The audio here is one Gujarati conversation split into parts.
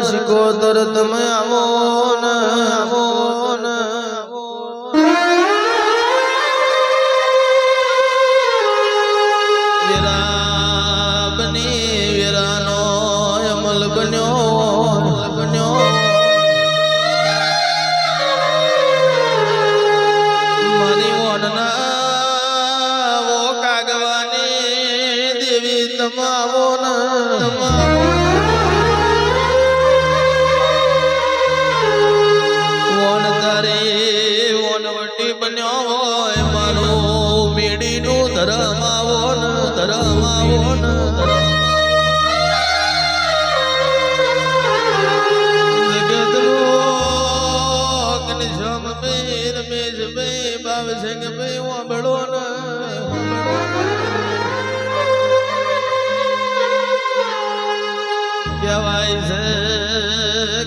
શિકોતર તમે આવો ને વીરાનો અમલ બન્યો મારી ઓનના ઓ કાગવાની દેવી તમાવો ને ઓન તારી ઓનવટી બન્યો હોય મારો મેડીનું ધર્મ આવો ને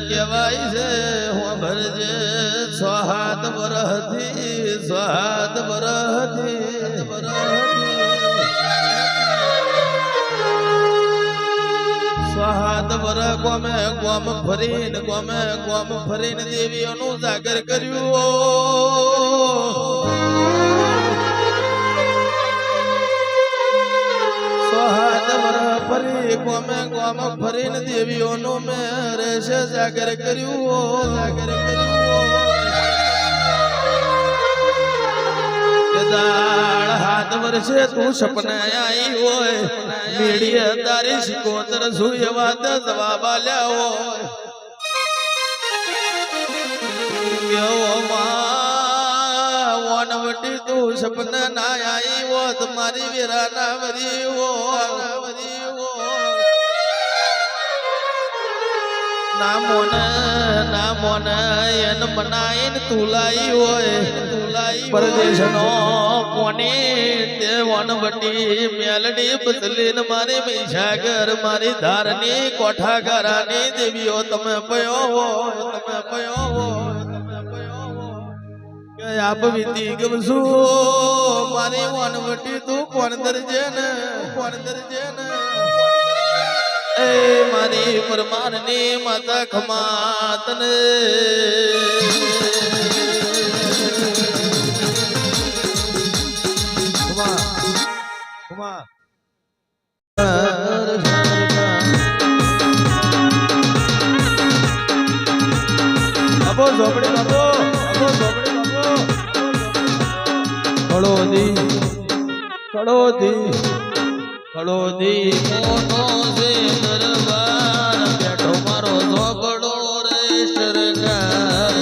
કહેવાય છે હું ભરજે સ્વાહાત બરહથી સ્વાહાત બર ગોમ ફરીને દેવીઓનું જાગર કર્યું ફરી ગોમ ફરીને દેવીઓનું મેં રહેશે જાગર કર્યું દાળ હાથ વર્ષે તું સપને આવી હોય મેળીએ તારી શિકોતર સુય વાત જવાબ આલ્યા હોય વનવટી તું સપને ના આવી હોત મારી વેરા ના વરી ના મોને એન મનાઈને તુલાઈ હોય પરદેશનો કોની તે વનવટી મેલડી બદલીને મારી મહીસાગર મારી ધારની કોઠાગારાની દેવીઓ તમે પયો કે આપ વીતી ગમશું મારી વનવટી તું કોણ દરજે ને એ મારી પરમારની માતા ખમાતને કડોદી મોનો છે દરબાર બેઠો મારો ઝોપડો રે સરકાર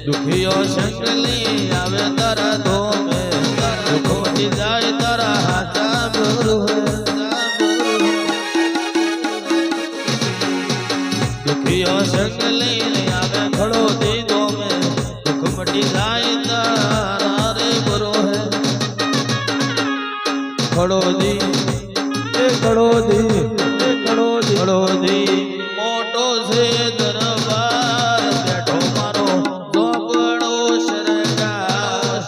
દુખિયો સંગલી આવે તારા ધોમે દુઃખ મટી જાય તારા હાથા સંગલી આવે ખડો દીધો મેં દુઃખ મટી જાય તારા રે બરો હે ખડો દી મોટો છે દરબાર બેઠો મારો ઝોપડો સરકાર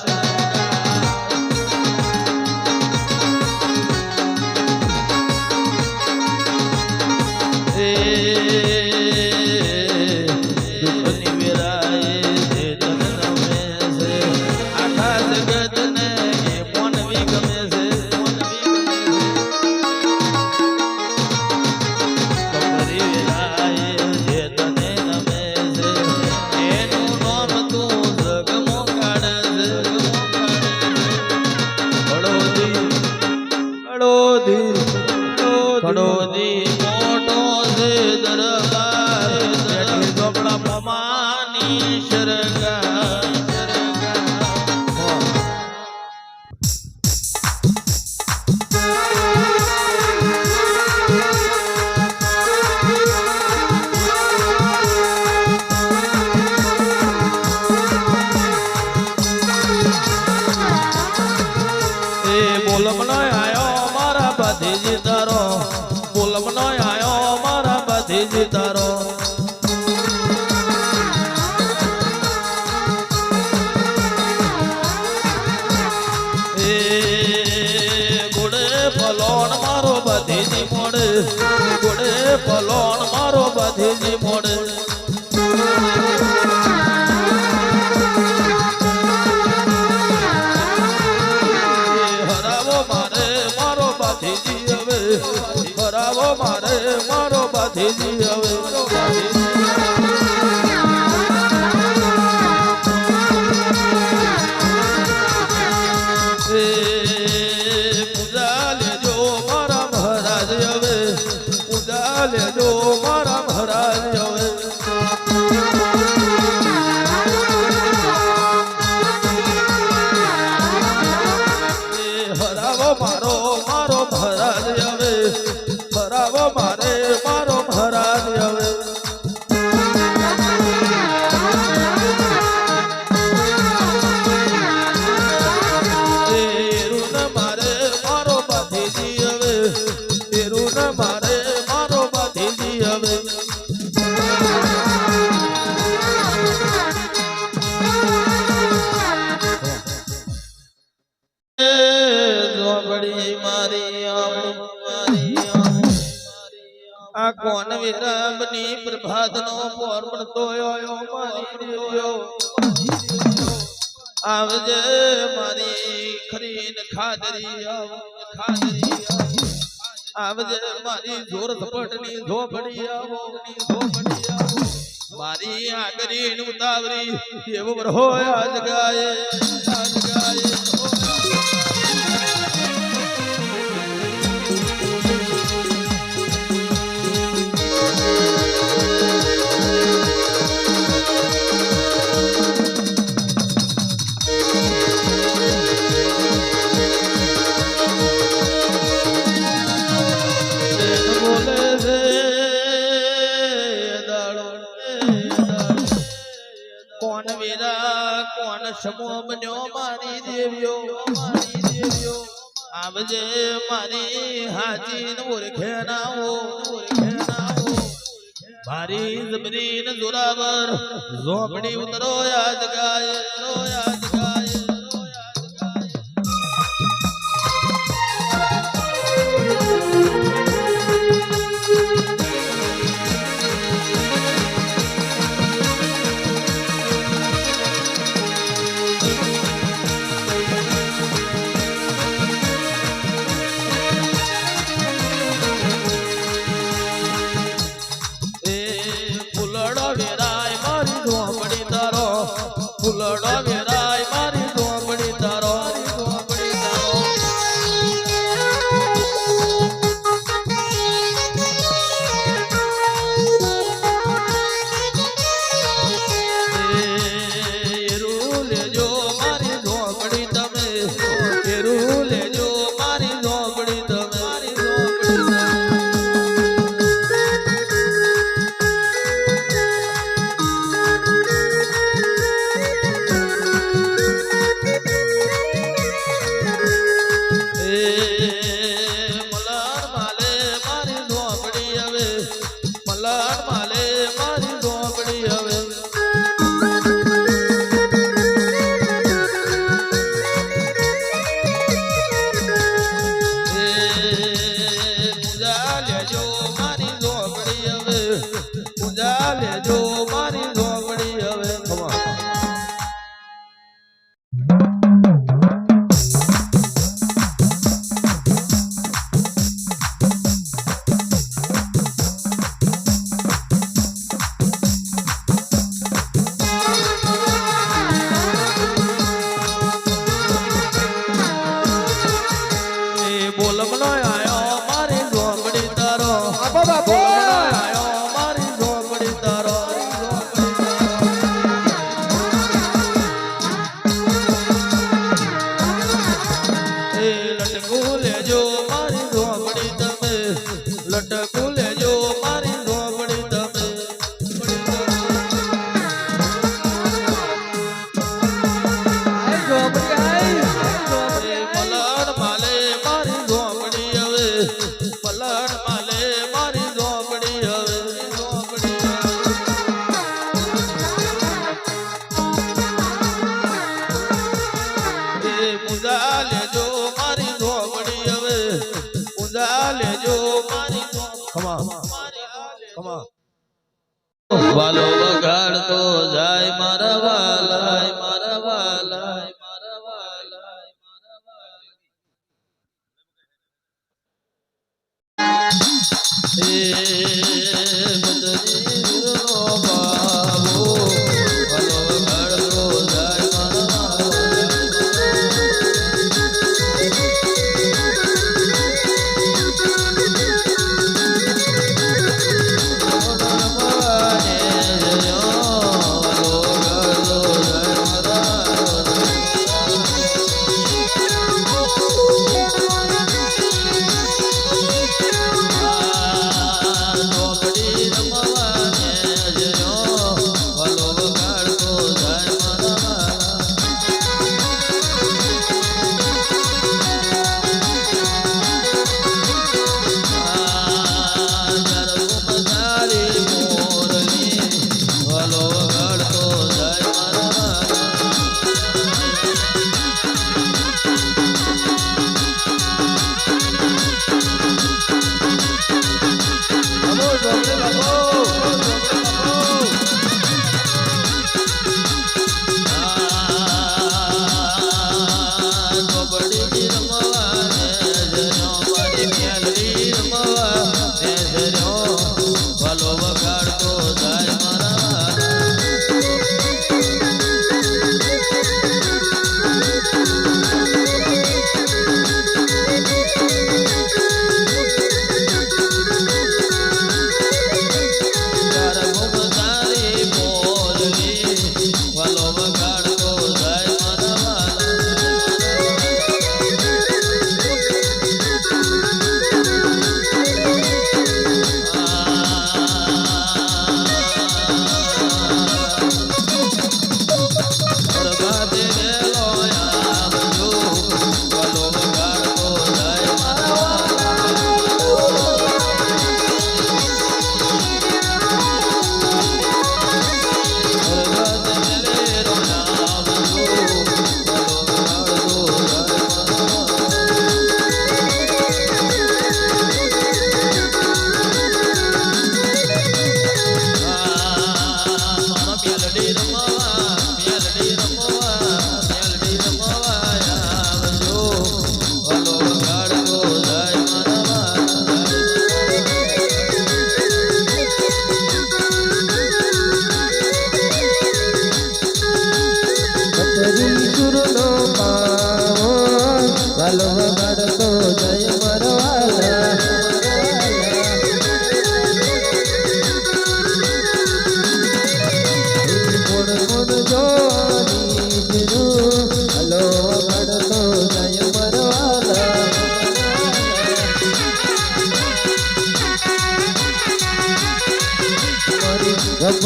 કડોદી મોટો છે દરબાર બેઠી ઝોપડા પમાની સરકાર બોલમનો આયો મારા ભતીજી તારો બોલમનો આયો મારા ભતીજી તારો હરે રામની પ્રભાતનો પોર પડતો આયો મારી દેવ્યો આવજે મારી ખરીન ખાદરી આવજે મારી જોર ઝપટની ઝોપડી આવો મારી આગરી ઉતાવરી એવું હોય આજ ગાય કોણ વીરા કોણ સમો બન્યો મારી દેવ્યો આવજે મારી હાજી ઓળખે નાઓ મારી જબરીન જોરાવર ઝોપડી ઉતરો યાદ ગાય ફૂલડો વેરાય મારી ઝોપડી તારો એરું લેજો મારી ઝોપડી તમે એરું લેજો મારી ઝોપડી તમે લેજો મારી ઝોપડી હવે બોલમનો આયો મારી ઝોપડી તારો લટકુ લેજો મારી ઝોપડી તમે લટકુ લેજો મારી ઝોપડી તમે પલણ માલે મારી ઝોપડી હવે પલણ માલે મારી ઝોપડી હવે પૂજા લેજો મારી ઝોપડી હવે પૂજા લેજો મારી ખમા વાલો વગાડતો જાય મારા વાલાય મારા વાલાય મારા વાલાય મારા વાલાય બદરી વીરનો બાબો વાલો વગાડતો જાય મારા વાલાય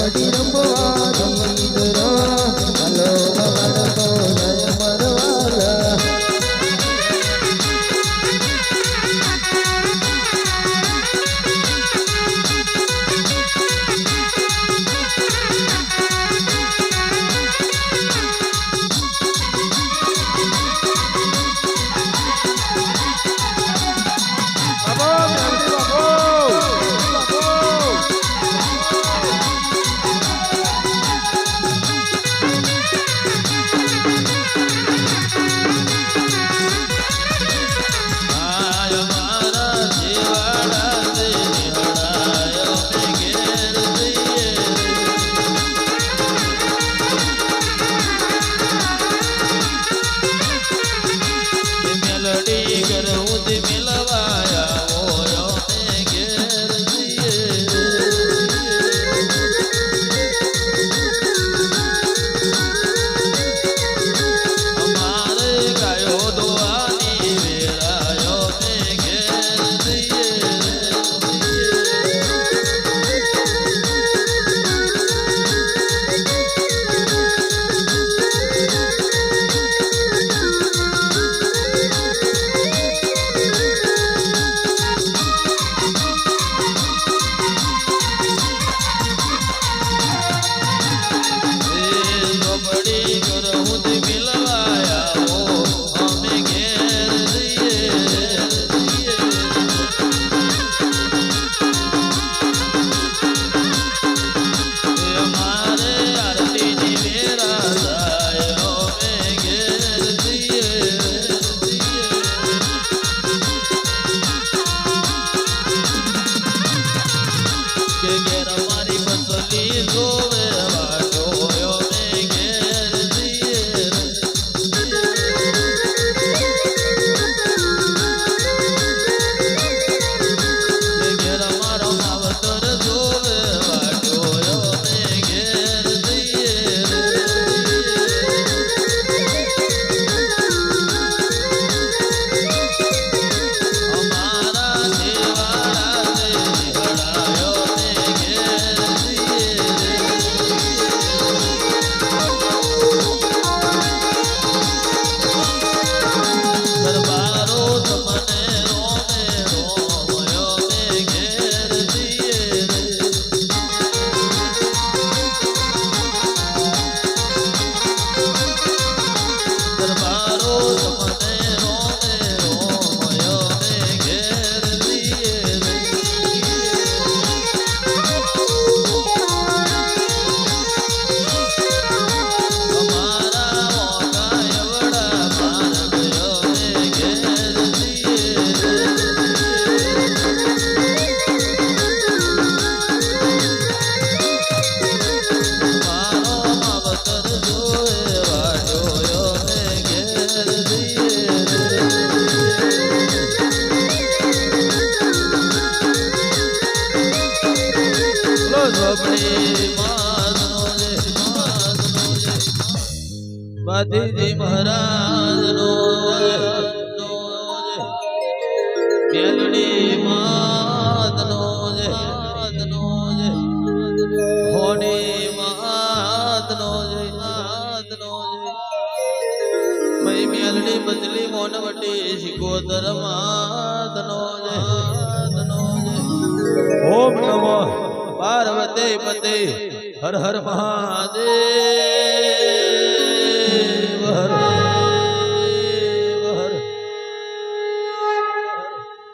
કબડ્ડી રમવાની દરા હલો બગડતો જય મરવાલા બાધીજી મહારાજ નો મેલડી માત નો હોની માત નો મેલડી બદલી મોનવટી શિકોતર માત નો ઓમ નમઃ પાર્વતી પતે હર હર મહાદેવ હર